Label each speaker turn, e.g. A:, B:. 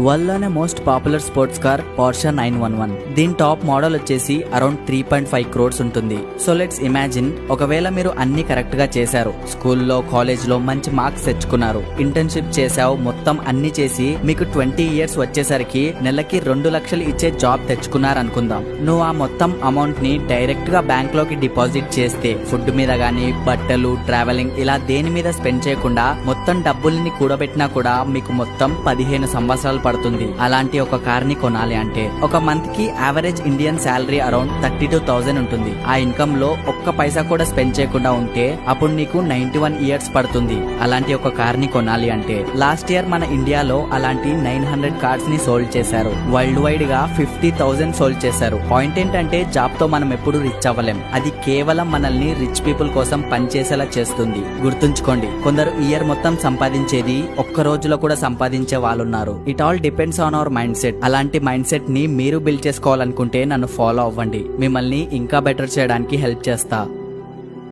A: World లోనే most popular sports car Porsche 911. దీని top model వచ్చేసి అరౌండ్ 3.5 crores ఉంటుంది. సో లెట్స్ ఇమాజిన్, ఒకవేళ మీరు అన్ని కరెక్ట్ గా చేశారు, స్కూల్లో కాలేజ్ లో మంచి మార్క్స్ తెచ్చుకున్నారు, ఇంటర్న్షిప్ చేశావు, మొత్తం అన్ని చేసి మీకు 20 years వచ్చేసరికి నెలకి 2 లక్షలు ఇచ్చే జాబ్ తెచ్చుకున్నారు అనుకుందాం. నువ్వు ఆ మొత్తం అమౌంట్ ని డైరెక్ట్ గా బ్యాంక్ లోకి డిపాజిట్ చేస్తే, ఫుడ్ మీద గానీ, బట్టలు, ట్రావెలింగ్ ఇలా దేని మీద స్పెండ్ చేయకుండా మొత్తం డబ్బుల్ని కూడబెట్టినా కూడా మీకు మొత్తం 15 సంవత్సరాలు పడుతుంది. అలాంటి ఒక కార్ ని కొనాలి అంటే ఒక మంత్ కి యావరేజ్ ఇండియన్ శాలరీ అరౌండ్ 32,000 ఉంటుంది. ఆ ఇన్కమ్ లో ఒక్క పైసా కూడా స్పెండ్ చేయకుండా ఉంటే అప్పుడు నీకు 91 years పడుతుంది. అలాంటి ఒక కార్ ని కొనాలి అంటే లాస్ట్ ఇయర్ మన ఇండియాలో అలాంటి 900 కార్స్ ని సోల్డ్ చేశారు. వరల్డ్ వైడ్ గా 50,000 సోల్డ్ చేశారు. పాయింట్ ఏంటంటే జాబ్ తో మనం ఎప్పుడు రిచ్ అవ్వలేం. అది కేవలం మనల్ని రిచ్ పీపుల్ కోసం పనిచేసేలా చేస్తుంది. గుర్తుంచుకోండి, కొందరు ఇయర్ మొత్తం సంపాదించేది ఒక్క రోజులో కూడా సంపాదించే వాళ్ళున్నారు. It all depends on our mind set. అలాంటి మైండ్ సెట్ ని మీరు బిల్డ్ చేసుకోవాలనుకుంటే నన్ను ఫాలో అవ్వండి. మిమ్మల్ని ఇంకా బెటర్ చేయడానికి హెల్ప్ చేస్తా.